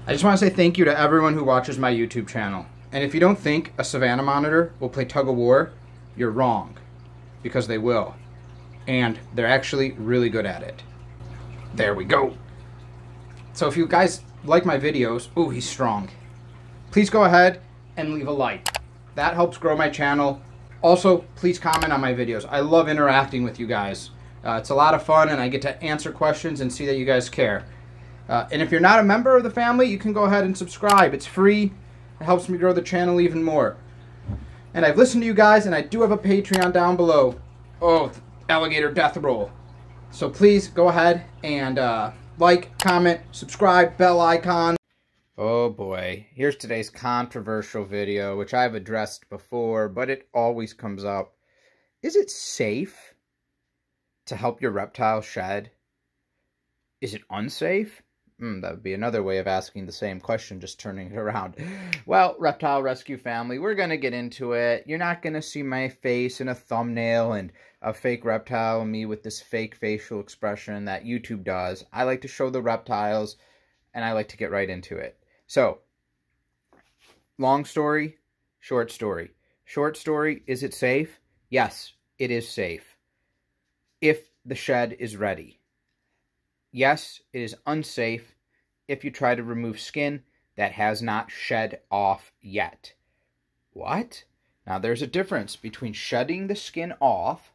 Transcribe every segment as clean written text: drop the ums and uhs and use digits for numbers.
I just want to say thank you to everyone who watches my YouTube channel. And if you don't think a Savannah monitor will play tug of war, you're wrong. Because they will. And they're actually really good at it. There we go. So if you guys like my videos, ooh, he's strong. Please go ahead and leave a like. That helps grow my channel. Also, please comment on my videos. I love interacting with you guys. It's a lot of fun and I get to answer questions and see that you guys care. And if you're not a member of the family, you can go ahead and subscribe. It's free. It helps me grow the channel even more. And I've listened to you guys, and I do have a Patreon down below. Oh, alligator death roll. So please go ahead and like, comment, subscribe, bell icon. Oh boy, here's today's controversial video, which I've addressed before, but it always comes up. Is it safe to help your reptile shed? Is it unsafe? That would be another way of asking the same question, just turning it around. Well, Reptile Rescue family, we're going to get into it. You're not going to see my face in a thumbnail and a fake reptile and me with this fake facial expression that YouTube does. I like to show the reptiles, and I like to get right into it. So, long story, short story. Short story, is it safe? Yes, it is safe. If the shed is ready. Yes, it is unsafe if you try to remove skin that has not shed off yet. What? Now, there's a difference between shedding the skin off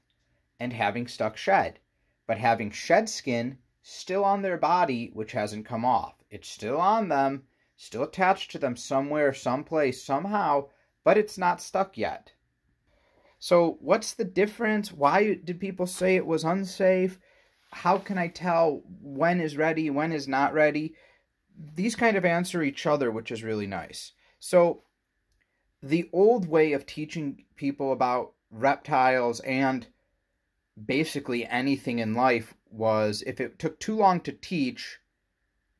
and having stuck shed. But having shed skin still on their body, which hasn't come off. It's still on them, still attached to them somewhere, someplace, somehow, but it's not stuck yet. So, what's the difference? Why did people say it was unsafe? How can I tell when is ready, when is not ready? These kind of answer each other, which is really nice. So, the old way of teaching people about reptiles and basically anything in life was, if it took too long to teach,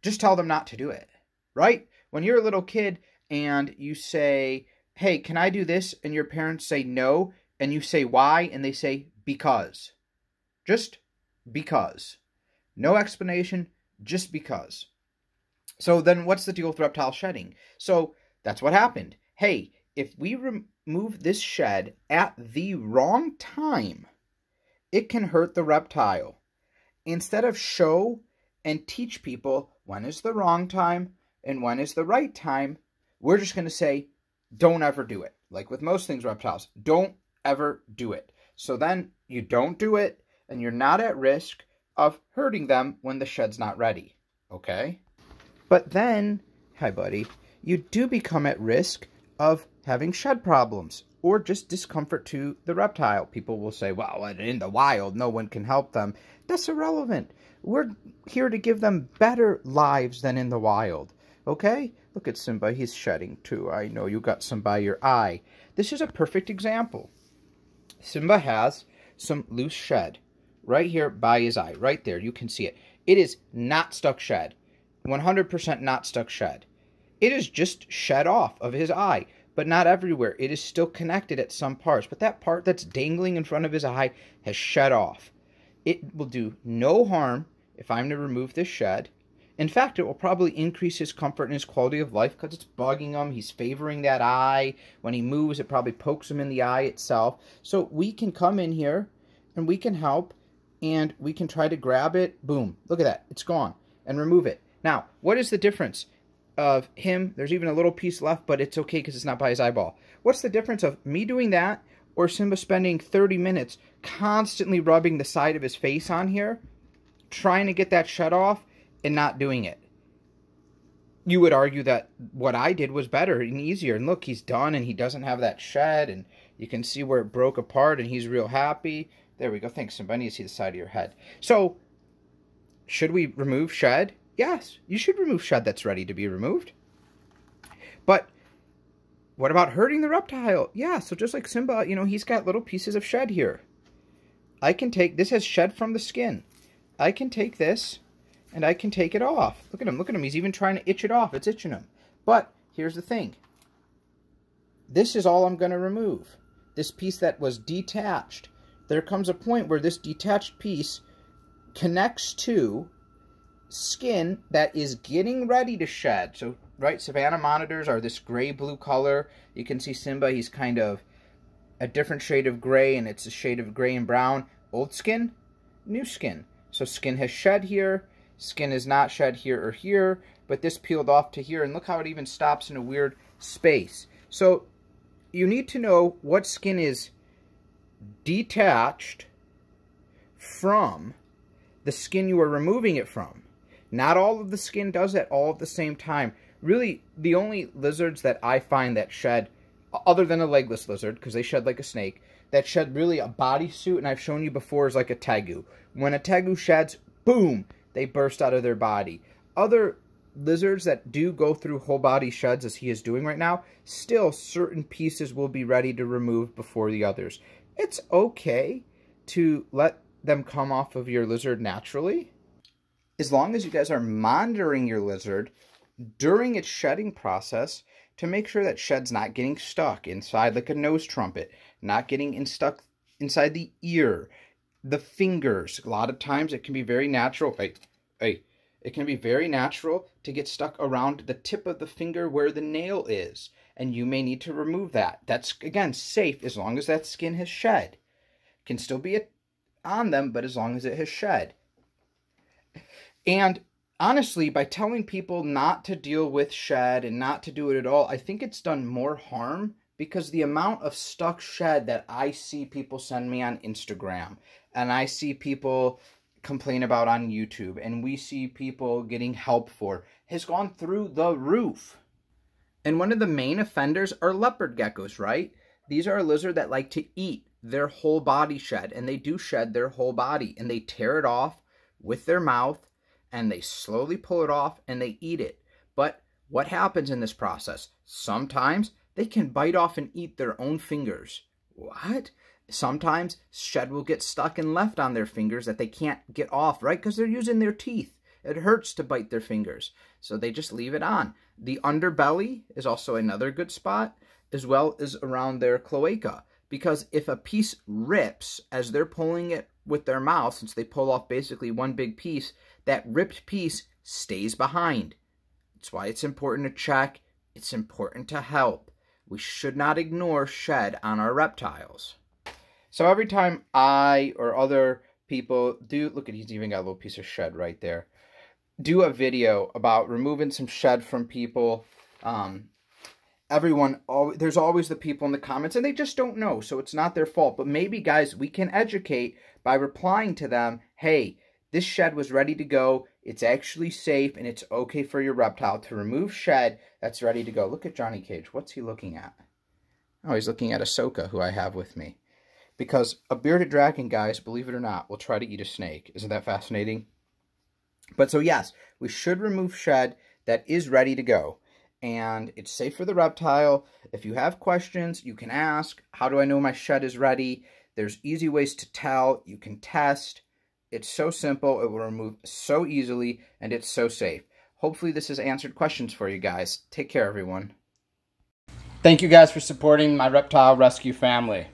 just tell them not to do it, right? When you're a little kid and you say, hey, can I do this? And your parents say no, and you say why? And they say, because. Just because. No explanation, just because. So then what's the deal with reptile shedding? So that's what happened. Hey, if we remove this shed at the wrong time, it can hurt the reptile. Instead of show and teach people when is the wrong time and when is the right time, we're just going to say, don't ever do it. Like with most things reptiles, don't ever do it. So then you don't do it, and you're not at risk of hurting them when the shed's not ready, okay? But then, hi buddy, you do become at risk of having shed problems or just discomfort to the reptile. People will say, well, in the wild, no one can help them. That's irrelevant. We're here to give them better lives than in the wild, okay? Look at Simba, he's shedding too. I know you got some by your eye. This is a perfect example. Simba has some loose shed right here by his eye, right there. You can see it. It is not stuck shed. 100% not stuck shed. It is just shed off of his eye, but not everywhere. It is still connected at some parts, but that part that's dangling in front of his eye has shed off. It will do no harm if I'm to remove this shed. In fact, it will probably increase his comfort and his quality of life because it's bugging him. He's favoring that eye. When he moves, it probably pokes him in the eye itself. So we can come in here and we can help and we can try to grab it. Boom. Look at that. It's gone. And remove it. Now, what is the difference of him? There's even a little piece left, but it's okay because it's not by his eyeball. What's the difference of me doing that or Simba spending 30 minutes constantly rubbing the side of his face on here, trying to get that shed off and not doing it? You would argue that what I did was better and easier. And look, he's done and he doesn't have that shed. And you can see where it broke apart and he's real happy. There we go. Thanks, Simba. I need to see the side of your head. So, should we remove shed? Yes, you should remove shed that's ready to be removed. But what about hurting the reptile? Yeah, so just like Simba, you know, he's got little pieces of shed here. I can take, this has shed from the skin. I can take this and I can take it off. Look at him, look at him. He's even trying to itch it off. It's itching him. But here's the thing. This is all I'm going to remove. This piece that was detached. There comes a point where this detached piece connects to skin that is getting ready to shed. So, right, Savannah monitors are this gray-blue color. You can see Simba, he's kind of a different shade of gray, and it's a shade of gray and brown. Old skin, new skin. So skin has shed here, skin is not shed here or here, but this peeled off to here, and look how it even stops in a weird space. So you need to know what skin is detached from the skin you are removing it from. Not all of the skin does that all at the same time. Really, the only lizards that I find that shed, other than a legless lizard, because they shed like a snake, that shed really a bodysuit, and I've shown you before, is like a tegu. When a tegu sheds, boom, they burst out of their body. Other lizards that do go through whole body sheds, as he is doing right now, still certain pieces will be ready to remove before the others. It's okay to let them come off of your lizard naturally, as long as you guys are monitoring your lizard during its shedding process to make sure that shed's not getting stuck inside like a nose trumpet, not getting stuck inside the ear, the fingers. A lot of times it can be very natural. It can be very natural to get stuck around the tip of the finger where the nail is, and you may need to remove that. That's, again, safe as long as that skin has shed. Can still be on them, but as long as it has shed. And honestly, by telling people not to deal with shed and not to do it at all, I think it's done more harm, because the amount of stuck shed that I see people send me on Instagram, and I see people complain about on YouTube, and we see people getting help for, has gone through the roof. And one of the main offenders are leopard geckos, right? These are a lizard that like to eat their whole body shed, and they do shed their whole body, and they tear it off with their mouth, and they slowly pull it off, and they eat it. But what happens in this process? Sometimes they can bite off and eat their own fingers. What? Sometimes shed will get stuck and left on their fingers that they can't get off, right? Because they're using their teeth. It hurts to bite their fingers, so they just leave it on. The underbelly is also another good spot, as well as around their cloaca. Because if a piece rips as they're pulling it with their mouth, since they pull off basically one big piece, that ripped piece stays behind. That's why it's important to check. It's important to help. We should not ignore shed on our reptiles. So every time I or other people do, look at, he's even got a little piece of shed right there, do a video about removing some shed from people, there's always the people in the comments, and they just don't know, so it's not their fault. But maybe, guys, we can educate by replying to them, hey, this shed was ready to go, it's actually safe, and it's okay for your reptile to remove shed that's ready to go. Look at Johnny Cage. What's he looking at? Oh, he's looking at Ahsoka, who I have with me. Because a bearded dragon, guys, believe it or not, will try to eat a snake. Isn't that fascinating? But so, yes, we should remove shed that is ready to go. And it's safe for the reptile. If you have questions, you can ask. How do I know my shed is ready? There's easy ways to tell. You can test. It's so simple. It will remove so easily, and it's so safe. Hopefully this has answered questions for you guys. Take care, everyone. Thank you guys for supporting my reptile rescue family.